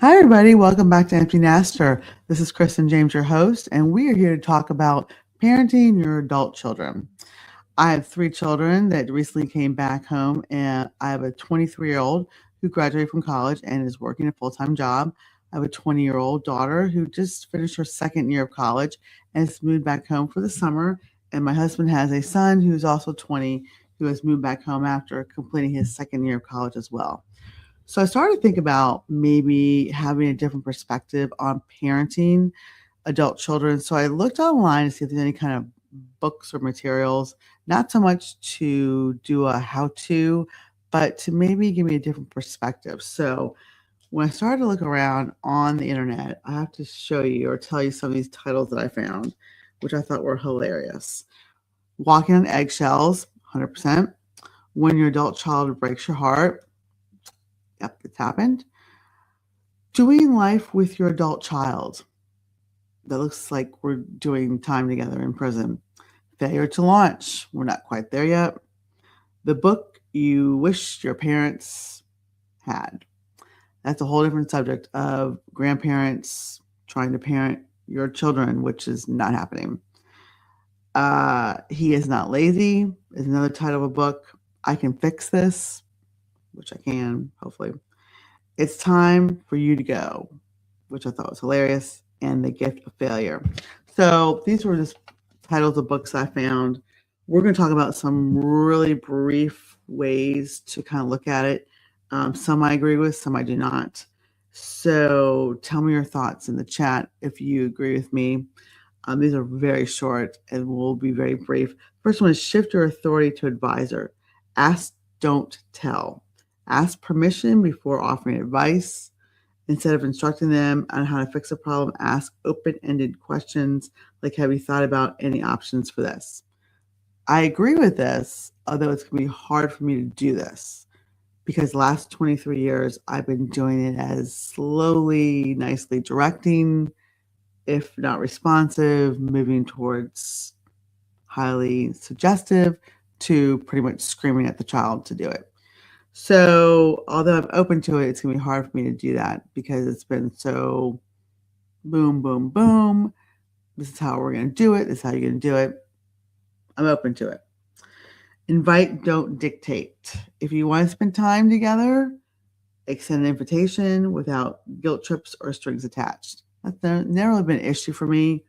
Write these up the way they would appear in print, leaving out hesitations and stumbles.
Hi, everybody. Welcome back to Empty Nester. This is Kristen James, your host, and we are here to talk about parenting your adult children. I have three children that recently came back home, and I have a 23-year-old who graduated from college and is working a full time job. I have a 20-year-old daughter who just finished her second year of college and has moved back home for the summer. And my husband has a son who's also 20 who has moved back home after completing his second year of college as well. So I started to think about maybe having a different perspective on parenting adult children. So I looked online to see if there's any kind of books or materials, not so much to do a how to, but to maybe give me a different perspective. So when I started to look around on the internet, I have to show you or tell you some of these titles that I found, which I thought were hilarious. Walking on eggshells, 100%. When your adult child breaks your heart. Yep, it's happened. Doing life with your adult child. That looks like we're doing time together in prison. Failure to launch. We're not quite there yet. The book you wish your parents had. That's a whole different subject of grandparents trying to parent your children, which is not happening. He is not lazy is another title of a book. I can fix this, which I can, hopefully. It's time for you to go, which I thought was hilarious, and The Gift of Failure. So these were just titles of books I found. We're going to talk about some really brief ways to kind of look at it. Some I agree with, some I do not. So tell me your thoughts in the chat if you agree with me. These are very short and will be very brief. First one is shift your authority to advisor. Ask, don't tell. Ask permission before offering advice. Instead of instructing them on how to fix a problem, ask open-ended questions like, have you thought about any options for this? I agree with this, although it's going to be hard for me to do this because the last 23 years, I've been doing it as slowly, nicely directing, if not responsive, moving towards highly suggestive to pretty much screaming at the child to do it. So although I'm open to it, it's going to be hard for me to do that because it's been so boom, boom, boom. This is how we're going to do it. This is how you're going to do it. I'm open to it. Invite, don't dictate. If you want to spend time together, extend an invitation without guilt trips or strings attached. That's never really been an issue for me.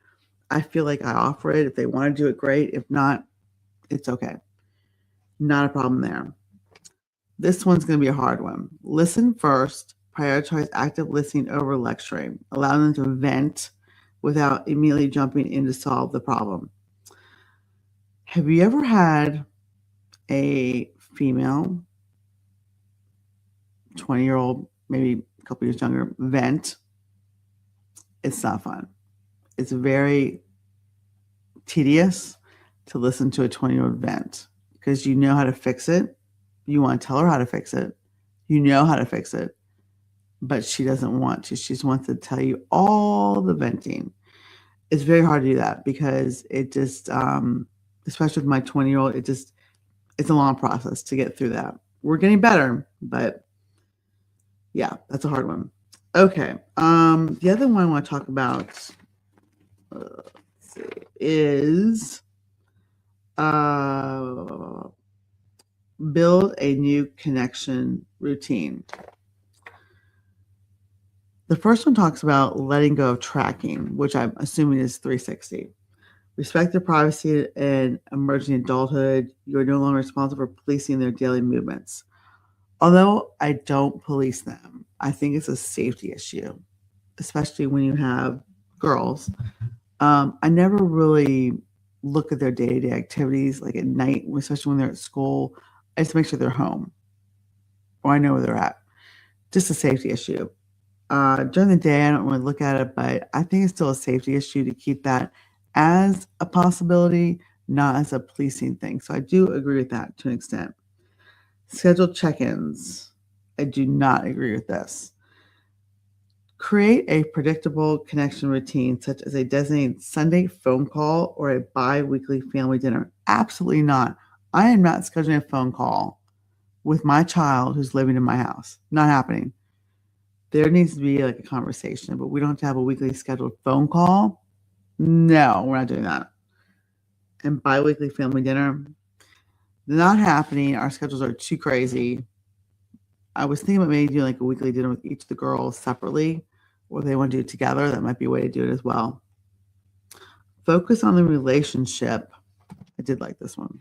I feel like I offer it. If they want to do it, great. If not, it's okay. Not a problem there. This one's going to be a hard one. Listen first. Prioritize active listening over lecturing. Allow them to vent without immediately jumping in to solve the problem. Have you ever had a female, 20-year-old, maybe a couple years younger, vent? It's not fun. It's very tedious to listen to a 20-year-old vent because you know how to fix it. You want to tell her how to fix it. You know how to fix it, but she doesn't want to. She just wants to tell you all the venting. It's very hard to do that because it just, especially with my 20-year-old, it's a long process to get through that. We're getting better, but yeah, that's a hard one. Okay. The other one I want to talk about is build a new connection routine. The first one talks about letting go of tracking, which I'm assuming is 360. Respect their privacy and emerging adulthood. You are no longer responsible for policing their daily movements. Although I don't police them, I think it's a safety issue, especially when you have girls. I never really look at their day-to-day activities, like at night, especially when they're at school. I just make sure they're home or I know where they're at. Just a safety issue. During the day, I don't really look at it, but I think it's still a safety issue to keep that as a possibility, not as a policing thing. So I do agree with that to an extent. Scheduled check-ins. I do not agree with this. Create a predictable connection routine, such as a designated Sunday phone call or a bi-weekly family dinner. Absolutely not. I am not scheduling a phone call with my child who's living in my house. Not happening. there needs to be like a conversation, but we don't have to have a weekly scheduled phone call. No, we're not doing that. And bi-weekly family dinner, not happening. Our schedules are too crazy. I was thinking about maybe doing like a weekly dinner with each of the girls separately, or they want to do it together. That might be a way to do it as well. Focus on the relationship. I did like this one.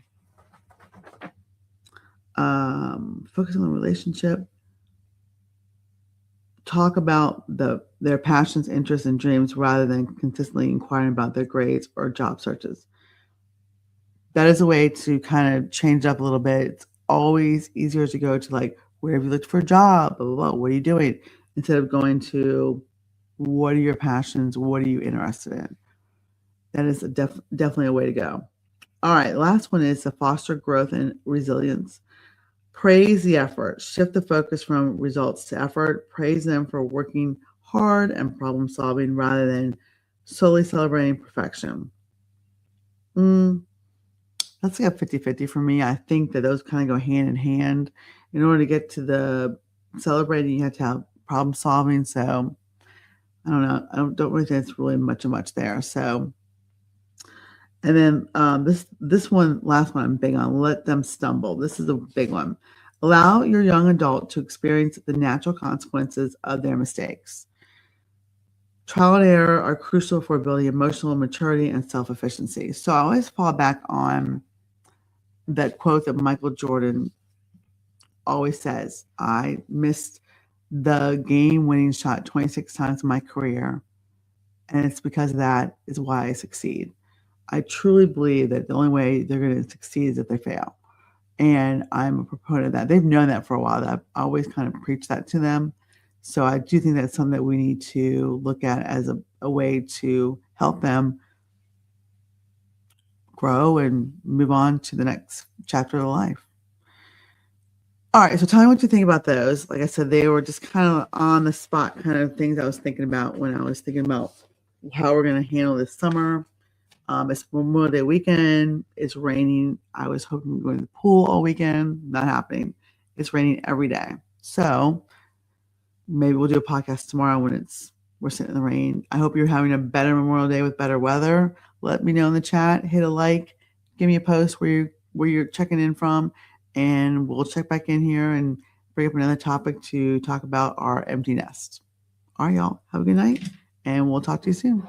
Focus on the relationship. Talk about their passions, interests, and dreams rather than consistently inquiring about their grades or job searches. That is a way to kind of change up a little bit. It's always easier to go to like, where have you looked for a job? Blah, blah, blah. What are you doing? Instead of going to, what are your passions? What are you interested in? That is definitely a way to go. All right, last one is to foster growth and resilience. Praise the effort. Shift the focus from results to effort. Praise them for working hard and problem solving rather than solely celebrating perfection. That's like a 50-50 for me. I think that those kind of go hand in hand. In order to get to the celebrating, you have to have problem solving. So I don't know. I don't really think it's really much there. So, and then this one, last one I'm big on, let them stumble. This is a big one. Allow your young adult to experience the natural consequences of their mistakes. Trial and error are crucial for building emotional maturity and self-efficiency. So I always fall back on that quote that Michael Jordan always says, I missed the game-winning shot 26 times in my career, and it's because of that is why I succeed. I truly believe that the only way they're going to succeed is if they fail. And I'm a proponent of that. They've known that for a while. I've always kind of preached that to them. So I do think that's something that we need to look at as a way to help them grow and move on to the next chapter of life. All right, so tell me what you think about those. Like I said, they were just kind of on the spot kind of things I was thinking about when I was thinking about how we're going to handle this summer. It's Memorial Day weekend. It's raining. I was hoping we were going to the pool all weekend. Not happening. It's raining every day. So maybe we'll do a podcast tomorrow when we're sitting in the rain. I hope you're having a better Memorial Day with better weather. Let me know in the chat. Hit a like. Give me a post where you're checking in from, and we'll check back in here and bring up another topic to talk about our empty nest. All right, y'all. Have a good night, and we'll talk to you soon.